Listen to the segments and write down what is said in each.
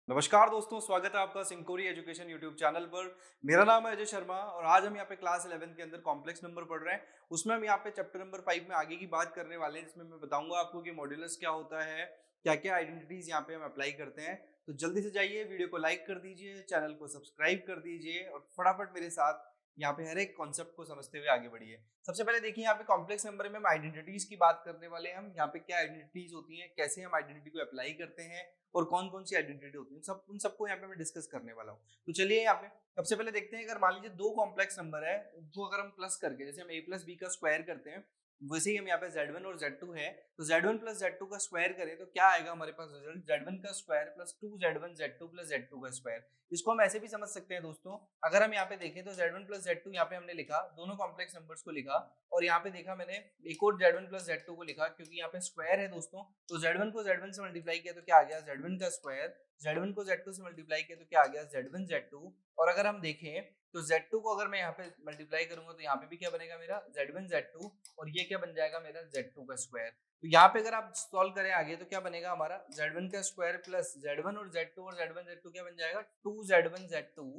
नमस्कार दोस्तों, स्वागत है आपका सिंकोरी एजुकेशन यूट्यूब चैनल पर। मेरा नाम है अजय शर्मा और आज हम यहाँ पे क्लास 11 के अंदर कॉम्प्लेक्स नंबर पढ़ रहे हैं। उसमें हम यहाँ पे चैप्टर नंबर 5 में आगे की बात करने वाले हैं, जिसमें मैं बताऊंगा आपको कि मॉड्यूलस क्या होता है, क्या क्या आइडेंटिटीज यहाँ पे हम अप्लाई करते हैं। तो जल्दी से जाइए, वीडियो को लाइक कर दीजिए, चैनल को सब्सक्राइब कर दीजिए और फटाफट मेरे साथ यहाँ पे हर एक कॉन्सेप्ट को समझते हुए आगे बढ़िए। सबसे पहले देखिए, यहाँ पे कॉम्प्लेक्स नंबर में हम आइडेंटिटीज की बात करने वाले हैं। हम यहाँ पे क्या आइडेंटिटीज होती हैं, कैसे हम आइडेंटिटी को अप्लाई करते हैं और कौन कौन सी आइडेंटिटी होती है, सब उन सबको यहाँ पे मैं डिस्कस करने वाला हूँ। तो चलिए यहाँ पे सबसे पहले देखते हैं, अगर मान लीजिए दो कॉम्प्लेक्स नंबर है, उनको अगर हम प्लस करके, जैसे हम a प्लस बी का स्क्वायर करते हैं, वैसे ही हम यहाँ पे z1 और z2 है, तो z1 प्लस z2 का स्क्वायर करें तो क्या आएगा हमारे पास रिजल्ट, z1 का square plus 2z1 z2 plus z2 का स्क्वायर। इसको हम ऐसे भी समझ सकते हैं दोस्तों, अगर हम यहाँ पे देखें तो z1 प्लस z2 यहाँ पे हमने लिखा, दोनों कॉम्प्लेक्स नंबर्स को लिखा, और यहाँ पे देखा मैंने एक और z1 प्लस z2 को लिखा, क्योंकि यहाँ पे स्क्वायर है दोस्तों। तो z1 को z1 से मल्टीप्लाई किया तो क्या आ गया, z1 का स्क्वायर, z1 को z2 से मल्टीप्लाई किया तो क्या आ गया, z1 z2। और अगर हम देखें तो z2 को अगर मैं यहाँ पे मल्टीप्लाई करूंगा तो यहाँ पे भी क्या बनेगा मेरा z1 z2, और ये क्या बन जाएगा मेरा z2 का स्क्वायर। तो यहाँ पे अगर आप सॉल्व करें आगे तो क्या बनेगा हमारा, z1 का स्क्वायर प्लस z1 और z1 z2 क्या बन जाएगा, 2z1 z2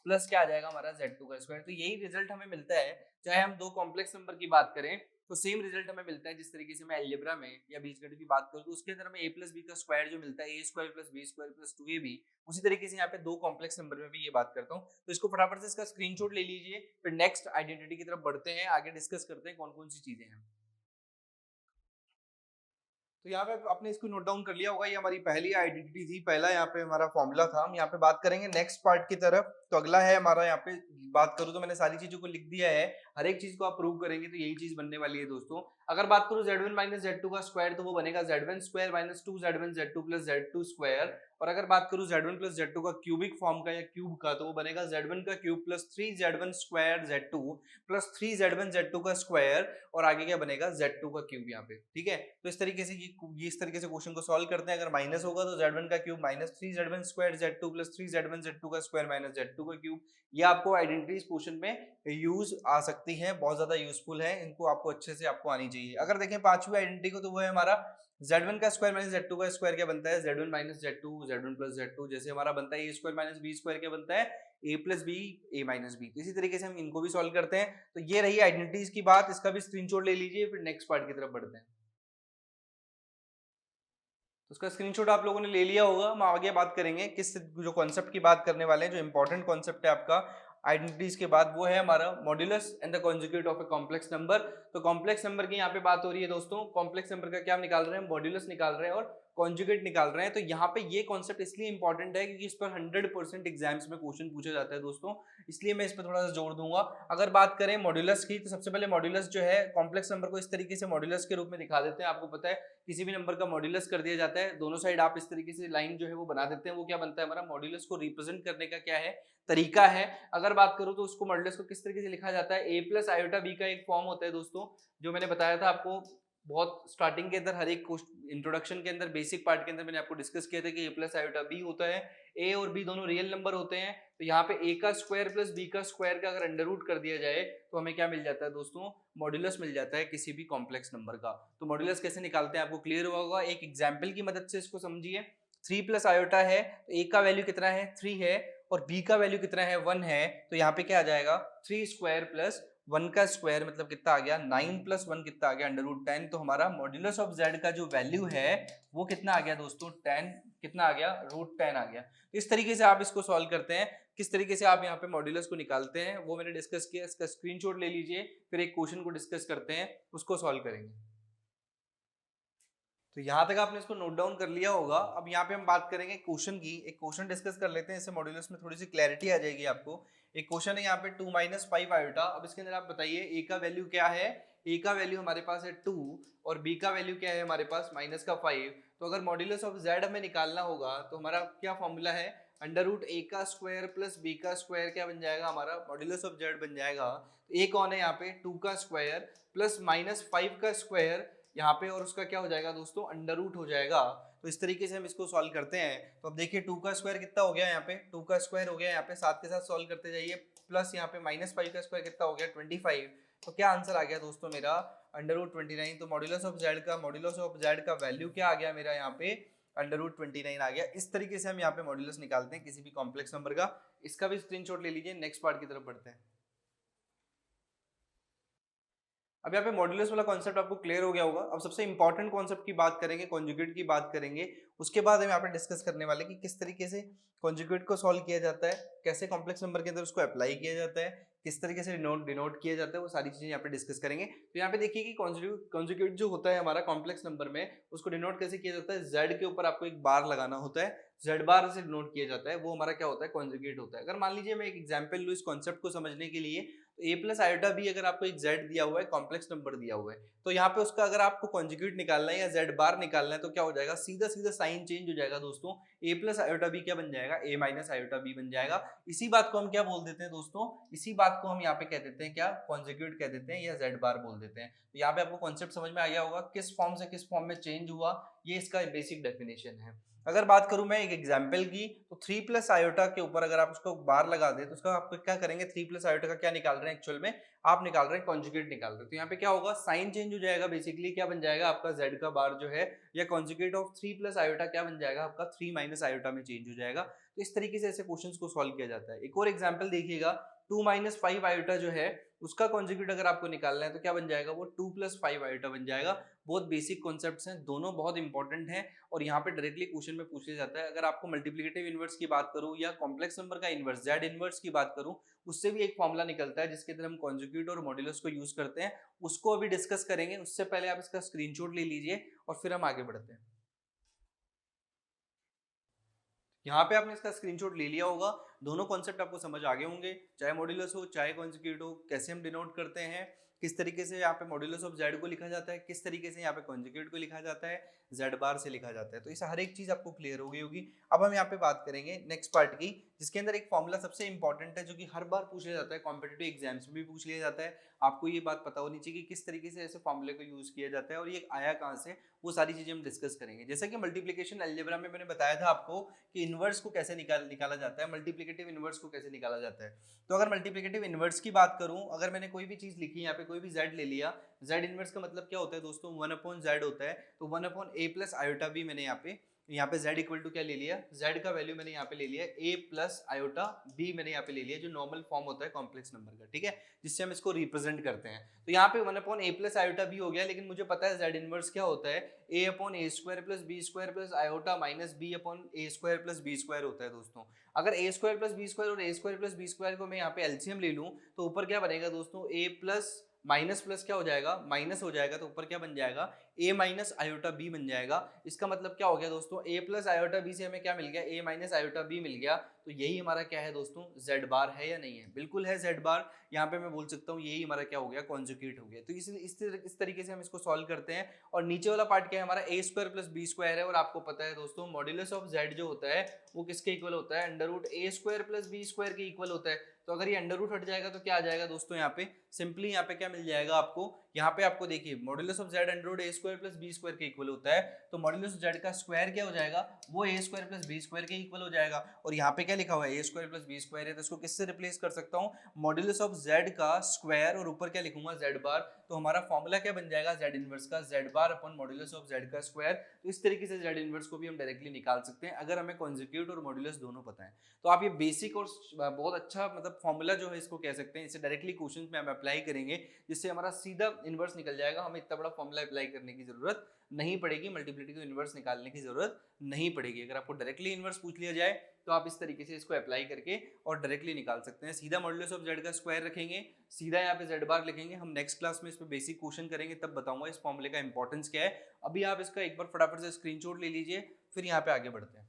प्लस क्या आ जाएगा हमारा z2 का स्क्वायर। तो यही रिजल्ट हमें मिलता है, चाहे हम दो कॉम्प्लेक्स नंबर की बात करें तो सेम रिजल्ट हमें मिलता है। जिस तरीके से मैं अलजेब्रा में या बीजगणित की बात करूं तो उसके अंदर हमें a प्लस बी का स्क्वायर जो मिलता है, a square plus b square plus 2ab, उसी तरीके से यहाँ पे दो कॉम्प्लेक्स नंबर में भी ये बात करता हूँ। तो इसको फटाफट से इसका स्क्रीनशॉट ले लीजिए, फिर नेक्स्ट आइडेंटिटी की तरफ बढ़ते हैं, आगे डिस्कस करते हैं कौन कौन सी चीजें हैं। तो यहाँ पे आपने इसको नोट डाउन कर लिया होगा, ये हमारी पहली आइडेंटिटी थी, पहला यहाँ पे हमारा फॉर्मूला था। हम यहाँ पे बात करेंगे नेक्स्ट पार्ट की तरफ। तो अगला है हमारा, यहाँ पे बात करूँ तो मैंने सारी चीजों को लिख दिया है, हर एक चीज को आप प्रूव करेंगे तो यही चीज बनने वाली है दोस्तों। अगर बात करूँ z1 माइनस z2 का स्क्वायर तो वो बनेगा z1 square minus 2z1 z2 plus z2 square. और अगर बात करूँ z1 प्लस z2 का क्यूबिक फॉर्म का या क्यूब का, तो वो बनेगा z1 का cube plus 3z1 square z2 plus 3z1 z2 का स्क्वायर, और आगे क्या बनेगा z2 का क्यूब यहाँ पे। ठीक है, तो इस तरीके से ये इस तरीके से क्वेश्चन को सॉल्व करते हैं। अगर माइनस होगा तो z1 का cube minus 3z1 square z2 plus 3z1 z2 का स्क्वायर माइनस z2 का क्यूब। ये आपको आइडेंटिटीज क्वेश्चन में यूज आ सकती है, बहुत ज्यादा यूजफुल है, इनको आपको अच्छे से आपको आनी चाहिए। अगर देखें पांचवी आइडेंटिटी को, तो वो है हमारा z1 का स्क्वायर माइनस z2 का स्क्वायर क्या बनता है, z1 minus z2 z1 plus z2, जैसे हमारा बनता है a square minus b square क्या बनता है, a plus b a minus b। तो इसी तरीके से हम इनको भी सॉल्व करते हैं। तो ये रही आइडेंटिटीज की बात, इसका भी स्क्रीनशॉट ले लीजिए, फिर नेक्स्ट पार्ट की तरफ बढ़ते हैं। तो उसका स्क्रीनशॉट आप लोगों ने ले लिया होगा। हम आगे बात करेंगे किस जो कॉन्सेप्ट की बात करने वाले हैं, जो इंपॉर्टेंट कॉन्सेप्ट है आपका आइडेंटिटीज के बाद, वो है हमारा modulus and the conjugate of a complex number. तो कॉम्प्लेक्स नंबर की यहाँ पे बात हो रही है दोस्तों, कॉम्प्लेक्स नंबर का क्या हम निकाल रहे हैं, मॉड्यूलस निकाल रहे हैं और कॉन्जुगेट निकाल रहे हैं। तो यहाँ पे ये कॉन्सेप्ट इसलिए इंपॉर्टेंट है क्योंकि इस पर 100% एग्जाम्स में क्वेश्चन पूछा जाता है दोस्तों, इसलिए मैं इस पर थोड़ा सा जोर दूंगा। अगर बात करें मॉड्यूलस की, तो सबसे पहले मॉड्यूलस जो है, कॉम्प्लेक्स नंबर को इस तरीके से मॉड्यूलस के रूप में दिखा देते हैं। आपको पता है किसी भी नंबर का मॉड्यूलस कर दिया जाता है, दोनों साइड आप इस तरीके से लाइन जो है वो बना देते हैं, वो क्या बनता है हमारा मॉड्यूलस को रिप्रेजेंट करने का क्या है, तरीका है। अगर बात करूं तो उसको मॉड्यूलस को किस तरीके से लिखा जाता है, a प्लस आयोटा बी का एक फॉर्म होता है दोस्तों, जो मैंने बताया था आपको बहुत स्टार्टिंग के अंदर, हर एक इंट्रोडक्शन के अंदर, बेसिक पार्ट के अंदर मैंने आपको डिस्कस किया था कि a प्लस आयोटा बी होता है, a और b दोनों रियल नंबर होते हैं। तो यहाँ पे a का स्क्वायर प्लस b का स्क्वायर का अगर अंडर रूट कर दिया जाए तो हमें क्या मिल जाता है दोस्तों, मॉड्यूलस मिल जाता है किसी भी कॉम्प्लेक्स नंबर का। तो मॉड्यूलस कैसे निकालते हैं आपको क्लियर हुआ होगा, एक एग्जाम्पल की मदद से इसको समझिए। 3 प्लस आयोटा है तो a का वैल्यू कितना है, 3 है, और b का वैल्यू कितना है, 1 है। तो यहाँ पे क्या आ जाएगा, 3 स्क्वायर प्लस 1 का स्क्वायर मतलब कितना आ गया, 9 प्लस 1 कितना आ गया, अंडर रूट 10। तो हमारा मॉड्यूलस ऑफ z का जो वैल्यू है वो कितना आ गया दोस्तों, 10, कितना आ गया, रूट 10 आ गया। तो इस तरीके से आप इसको सॉल्व करते हैं। किस तरीके से आप यहाँ पे मॉड्यूलस को निकालते हैं वो मैंने डिस्कस किया, इसका स्क्रीनशॉट ले लीजिए, फिर एक क्वेश्चन को डिस्कस करते हैं, उसको सॉल्व करेंगे। तो यहाँ तक आपने इसको नोट डाउन कर लिया होगा। अब यहाँ पे हम बात करेंगे क्वेश्चन की, एक क्वेश्चन डिस्कस कर लेते हैं, इससे मॉड्यूलस में थोड़ी सी क्लैरिटी आ जाएगी आपको। एक क्वेश्चन है यहाँ पे 2 माइनस 5 आयोटा। अब इसके अंदर आप बताइए ए का वैल्यू क्या है, ए का वैल्यू हमारे पास है 2 और बी का वैल्यू क्या है हमारे पास माइनस का 5। तो अगर मॉड्यूलस ऑफ जेड हमें निकालना होगा तो हमारा क्या फॉर्मूला है, अंडर रूट ए का स्क्वायर प्लस बी का स्क्वायर क्या बन जाएगा हमारा, मॉड्यूलस ऑफ जेड बन जाएगा। तो ए कौन है यहाँ पे, 2 का स्क्वायर प्लस माइनस 5 का स्क्वायर यहाँ पे, और उसका क्या हो जाएगा दोस्तों, अंडर रूट हो जाएगा। तो इस तरीके से हम इसको सॉल्व करते हैं। तो अब देखिए 2 का स्क्वायर कितना हो गया, यहाँ पे 2 का स्क्वायर हो गया, यहाँ पे साथ के साथ सॉल्व करते जाइए, प्लस यहाँ पे माइनस 5 का स्क्वायर कितना हो गया, 25। तो क्या आंसर आ गया दोस्तों मेरा, अंडर रूट 29। तो मॉड्यूलस ऑफ जेड का वैल्यू क्या आ गया मेरा यहाँ पे, √29 आ गया। इस तरीके से हम यहाँ पे मॉड्यूलस निकालते हैं किसी भी कॉम्प्लेक्स नंबर का। इसका भी स्क्रीनशॉट ले लीजिए। नेक्स्ट पार्ट की तरफ बढ़ते हैं। अब यहाँ पे मॉड्यूलस वाला कॉन्सेप्ट आपको क्लियर हो गया होगा। अब सबसे इंपॉर्टेंट कॉन्सेप्ट की बात करेंगे, कॉन्जुगेट की बात करेंगे। उसके बाद हम यहाँ पे डिस्कस करने वाले कि किस तरीके से कॉन्जुगेट को सॉल्व किया जाता है, कैसे कॉम्प्लेक्स नंबर के अंदर उसको अप्लाई किया जाता है, किस तरीके से डिनोट किया जाता है, वो सारी चीजें यहाँ पे डिस्कस करेंगे। तो यहाँ पे देखिए कि कॉन्जुगेट जो होता है हमारा कॉम्प्लेक्स नंबर में, उसको डिनोट कैसे किया जाता है। जेड के ऊपर आपको एक बार लगाना होता है, जेड बार से डिनोट किया जाता है, वो हमारा क्या होता है, कॉन्जुगेट होता है। अगर मान लीजिए मैं एक एग्जाम्पल लूँ इस कॉन्सेप्ट को समझने के लिए, तो ए प्लस आयोटा बी अगर आपको एक जेड दिया हुआ है, कॉम्प्लेक्स नंबर दिया हुआ है, तो यहाँ पे उसका अगर आपको कॉन्जुगेट निकालना है या जेड बार निकालना है, तो क्या हो जाएगा, सीधा सीधा साइन चेंज हो जाएगा दोस्तों। ए प्लस आयोटा बी क्या बन जाएगा, ए माइनस आयोटा बी बन जाएगा। इसी बात को हम क्या बोल देते हैं दोस्तों, इसी बात को हम यहाँ पे कह देते हैं क्या, कॉन्जुगेट कह देते हैं या जेड बार बोल देते हैं। तो यहाँ पे आपको कॉन्सेप्ट समझ में आ गया होगा, किस फॉर्म से किस फॉर्म में चेंज हुआ, ये इसका बेसिक डेफिनेशन है। अगर बात करूं मैं एक एग्जाम्पल की, तो 3 प्लस आयोटा के ऊपर अगर आप उसको बार लगा दे, तो उसका आपको क्या करेंगे, 3 प्लस आयोटा का क्या निकाल रहे हैं, एक्चुअल में आप निकाल रहे हैं कॉन्जुगेट निकाल रहे हैं। तो यहाँ पे क्या होगा, साइन चेंज हो जाएगा, बेसिकली क्या बन जाएगा आपका जेड का बार जो है, या कॉन्जुगेट ऑफ 3 प्लस आयोटा क्या बन जाएगा आपका 3 माइनस आयोटा में चेंज हो जाएगा। तो इस तरीके से ऐसे क्वेश्चंस को सॉल्व किया जाता है। एक और एग्जाम्पल देखिएगा, 2 माइनस 5 आयोटा जो है, उसका कॉन्जुगेट अगर आपको निकालना है तो क्या बन जाएगा, वो 2 प्लस 5 आयोटा बन जाएगा। बहुत बेसिक कॉन्सेप्ट्स हैं, दोनों बहुत इंपॉर्टेंट हैं, और यहाँ पे डायरेक्टली क्वेश्चन में पूछा जाता है। अगर आपको मल्टीप्लिकेटिव इनवर्स की बात करूँ या कॉम्प्लेक्स नंबर का इनवर्स जेड इनवर्स की बात करूँ, उससे भी एक फॉर्मूला निकलता है जिसके अंदर हम कॉन्जुगेट और मॉड्यूलस को यूज करते हैं। उसको अभी डिस्कस करेंगे, उससे पहले आप इसका स्क्रीनशॉट ले लीजिए और फिर हम आगे बढ़ते हैं। यहाँ पे आपने इसका स्क्रीनशॉट ले लिया होगा, दोनों कॉन्सेप्ट आपको समझ आ गए होंगे, चाहे मॉड्यूलस हो चाहे कॉन्जुगेट हो, कैसे हम डिनोट करते हैं, किस तरीके से यहाँ पे मॉड्यूलस ऑफ जेड को लिखा जाता है, किस तरीके से यहाँ पे कॉन्जुगेट को लिखा जाता है, जेड बार से लिखा जाता है। तो इस हर एक चीज आपको क्लियर हो गई होगी। अब हम यहाँ पे बात करेंगे नेक्स्ट पार्ट की, जिसके अंदर एक फॉर्मूला सबसे इंपॉर्टेंट है, जो कि हर बार पूछा जाता है, कॉम्पिटेटिव एग्जाम्स में भी पूछ लिया जाता है। आपको ये बात पता होनी चाहिए कि किस तरीके से ऐसे फॉर्मूले को यूज किया जाता है और ये आया कहाँ से, वो सारी चीजें हम डिस्कस करेंगे। जैसा कि मल्टीप्लिकेशन अलजेब्रा में मैंने बताया था आपको कि इनवर्स को कैसे निकाला जाता है, मल्टीप्लिकेटिव इनवर्स को कैसे निकाला जाता है। तो अगर मल्टीप्लिकेटिव इनवर्स की बात करूं, अगर मैंने कोई भी चीज लिखी, यहाँ पे कोई भी z ले लिया, z इनवर्स का मतलब क्या होता है दोस्तों, 1/z होता है। तो 1/a प्लस आयोटा बी मैंने यहाँ पे z इक्वल टू क्या ले लिया, z का वैल्यू मैंने यहाँ पे ले लिया a प्लस आयोटा b मैंने यहाँ पे ले लिया, जो नॉर्मल फॉर्म होता है कॉम्प्लेक्स नंबर का, ठीक है, जिससे हम इसको रिप्रेजेंट करते हैं। तो यहाँ पे 1/a प्लस आयोटा b हो गया, लेकिन मुझे पता है z इनवर्स क्या होता है, a upon a square plus b square plus iota minus b upon a square plus b square होता है दोस्तों। अगर a square plus b square और a square plus b square को मैं यहाँ पे एलसीएम ले लूँ, तो ऊपर क्या बनेगा दोस्तों, a प्लस माइनस प्लस क्या हो जाएगा, माइनस हो जाएगा, तो ऊपर क्या बन जाएगा, a माइनस आयोटा b बन जाएगा। इसका मतलब क्या हो गया दोस्तों, a प्लस आयोटा b से हमें क्या मिल गया, a माइनस आयोटा b मिल गया। तो यही हमारा क्या है दोस्तों, z बार है या नहीं है, बिल्कुल है z बार। यहाँ पे मैं बोल सकता हूँ यही हमारा क्या हो गया, कॉन्जुगेट हो गया। तो इसलिए इस तरीके से हम इसको सॉल्व करते हैं। और नीचे वाला पार्ट क्या है हमारा, a square plus b square है, और आपको पता है दोस्तों मॉड्यूलस ऑफ z जो होता है वो किसके इक्वल होता है, under root a square plus b square के इक्वल होता है। तो अगर ये अंडर रूट हट जाएगा तो क्या आ जाएगा दोस्तों, यहाँ पे सिंपली यहाँ पे क्या मिल जाएगा आपको, यहाँ पे आपको देखिए modulus of z under root a square plus b square के इक्वल होता है। तो मॉड्यूलस ऑफ जेड का स्क्वायर क्या हो जाएगा, वो a square plus b square के इक्वल हो जाएगा। और यहाँ पे क्या लिखा हुआ है, a square plus b square है, तो इसको किससे रिप्लेस कर सकता हूँ, मॉड्यूलस ऑफ जेड का स्क्वायर और ऊपर क्या लिखूंगा, जेड बार। तो हमारा फॉर्मूला क्या बन जाएगा, जेड इनवर्स का Z bar upon modulus of z का स्क्वायर। तो इस तरीके से जेड इनवर्स को भी हम डायरेक्टली निकाल सकते हैं अगर हमें कॉन्जुगेट और मॉड्यूलस दोनों पता है। तो आप ये बेसिक और बहुत अच्छा मतलब फॉर्मूला जो है इसको कह सकते हैं, इसे डायरेक्टली क्वेश्चन में हम अप्लाई करेंगे, जिससे हमारा सीधा इनवर्स निकल जाएगा। हमें इतना बड़ा फॉर्मूला अप्लाई करने की जरूरत नहीं पड़ेगी, मल्टीप्लिकेटिव इनवर्स निकालने की जरूरत नहीं पड़ेगी। अगर आपको डायरेक्टली इनवर्स पूछ लिया जाए तो आप इस तरीके से इसको अप्लाई करके और डायरेक्टली निकाल सकते हैं। सीधा मॉड्यूलस ऑफ जेड का स्क्वायर रखेंगे, सीधा यहाँ पे जेड बार लिखेंगे। हम नेक्स्ट क्लास में इस पे बेसिक क्वेश्चन करेंगे, तब बताऊंगा इस फॉर्मूले का इंपॉर्टेंस क्या है। अभी आप इसका एक बार फटाफट से स्क्रीनशॉट ले लीजिए, फिर यहाँ पे आगे बढ़ते हैं।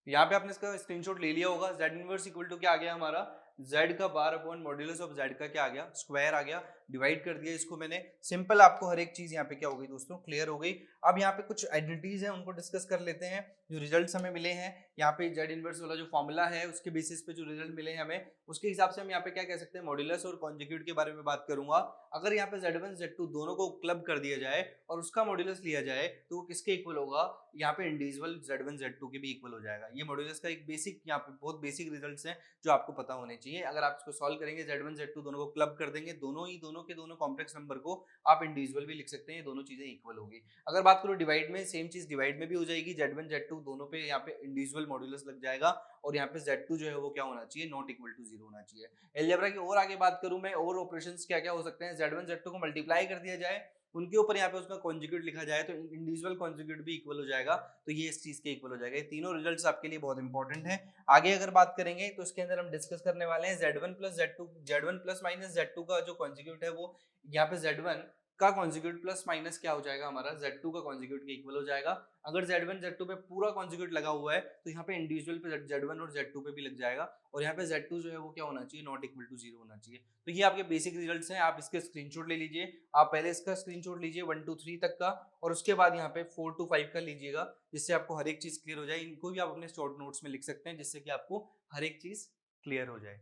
यहाँ पे आपने इसका स्क्रीनशॉट ले लिया होगा, z इनवर्स इक्वल टू क्या आ गया हमारा, z का bar upon modulus of z का क्या आ गया, स्क्वायर आ गया। डिवाइड कर दिया इसको मैंने, सिंपल आपको हर एक चीज यहाँ पे क्या हो गई दोस्तों, क्लियर हो गई। अब यहाँ पे कुछ आइडेंटिटीज हैं, उनको डिस्कस कर लेते हैं। जो रिजल्ट्स हमें मिले हैं यहाँ पे, z इनवर्स वाला जो फॉर्मूला है उसके बेसिस पे जो रिजल्ट मिले हैं हमें, उसके हिसाब से हम यहाँ पे क्या कह सकते हैं, मॉड्यूलस और कॉन्जुगेट के बारे में बात करूंगा। अगर यहाँ पे z1 z2 दोनों को क्लब कर दिया जाए और उसका मॉड्यूलस लिया जाए, तो वो किसके इक्वल होगा, यहाँ पे इंडिविजुअल z1 z2 के भी इक्वल हो जाएगा। ये मॉड्यूलस का एक बेसिक, यहाँ पे बहुत बेसिक रिजल्ट्स हैं जो आपको पता होने चाहिए। अगर आप इसको सॉल्व करेंगे, z1 z2 दोनों को क्लब कर देंगे, दोनों दोनों के दोनों कॉम्प्लेक्स नंबर को आप इंडिविजुअल भी लिख सकते हैं, ये दोनों चीजें इक्वल होगी। अगर बात करो डिवाइड में, सेम चीज डिवाइड में भी हो जाएगी, Z1 Z2 दोनों पे यहाँ पे इंडिविजुअल मॉड्यूलस लग जाएगा और यहाँ पे Z2 जो है वो क्या होना चाहिए, नॉट इक्वल टू 0 होना चाहिए। अलजेब्रा की और आगे बात करूं मैं, और ऑपरेशंस क्या क्या हो सकते हैं, Z1 Z2 को मल्टीप्लाई कर दिया जाए, उनके ऊपर यहाँ पे उसका कॉन्जुगेट लिखा जाए तो इंडिविजुअल कॉन्जुगेट भी इक्वल हो जाएगा, तो ये इस चीज के इक्वल हो जाएगा। ये तीनों रिजल्ट्स आपके लिए बहुत इंपॉर्टेंट है। आगे अगर बात करेंगे तो इसके अंदर हम डिस्कस करने वाले हैं Z1 plus Z2, Z1 plus minus Z2 का जो कॉन्जुगेट है वो यहाँ पे Z1 का कॉन्जुगेट प्लस माइनस क्या हो जाएगा हमारा, Z2 का कॉन्जुगेट के इक्वल हो जाएगा। अगर Z1 Z2 पे पूरा कॉन्जुगेट लगा हुआ है तो यहाँ पे इंडिविजुअल पे Z1 और Z2 पे भी लग जाएगा, और यहाँ पे Z2 जो है वो क्या होना चाहिए, नॉट इक्वल टू 0 होना चाहिए। तो ये आपके बेसिक रिजल्ट्स हैं, आप इसके स्क्रीनशॉट ले लीजिए। आप पहले इसका स्क्रीनशॉट लीजिए 1 to 3 तक का, और उसके बाद यहाँ पे 4 to 5 का लीजिएगा, जिससे आपको हर एक चीज क्लियर हो जाए। इनको भी आप अपने शॉर्ट नोट्स में लिख सकते हैं, जिससे कि आपको हर एक चीज क्लियर हो जाए।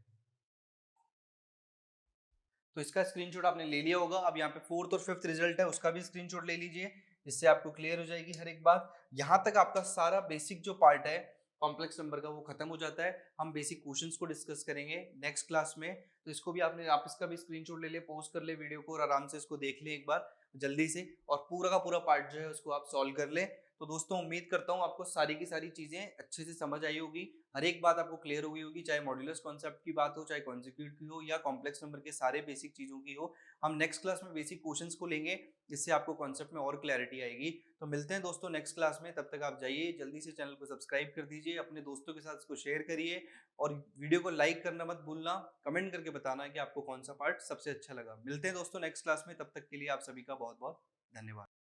तो इसका स्क्रीनशॉट आपने ले लिया होगा। अब यहाँ पे 4th और 5th रिजल्ट है, उसका भी स्क्रीनशॉट ले लीजिए, जिससे आपको क्लियर हो जाएगी हर एक बात। यहाँ तक आपका सारा बेसिक जो पार्ट है कॉम्प्लेक्स नंबर का वो खत्म हो जाता है। हम बेसिक क्वेश्चंस को डिस्कस करेंगे नेक्स्ट क्लास में, तो इसको भी आप इसका भी स्क्रीनशॉट ले ले, पॉज कर ले वीडियो को और आराम से इसको देख ले एक बार जल्दी से, और पूरा का पूरा पार्ट जो है उसको आप सॉल्व कर ले। तो दोस्तों उम्मीद करता हूँ आपको सारी की सारी चीजें अच्छे से समझ आई होगी, हर एक बात आपको क्लियर हुई होगी, चाहे मॉड्यूलस कॉन्सेप्ट की बात हो, चाहे कॉन्जुगेट की हो, या कॉम्प्लेक्स नंबर के सारे बेसिक चीजों की हो। हम नेक्स्ट क्लास में बेसिक क्वेश्चंस को लेंगे, जिससे आपको कॉन्सेप्ट में और क्लैरिटी आएगी। तो मिलते हैं दोस्तों नेक्स्ट क्लास में, तब तक आप जाइए जल्दी से चैनल को सब्सक्राइब कर दीजिए, अपने दोस्तों के साथ इसको शेयर करिए, और वीडियो को लाइक करना मत भूलना, कमेंट करके बताना कि आपको कौन सा पार्ट सबसे अच्छा लगा। मिलते हैं दोस्तों नेक्स्ट क्लास में, तब तक के लिए आप सभी का बहुत बहुत धन्यवाद।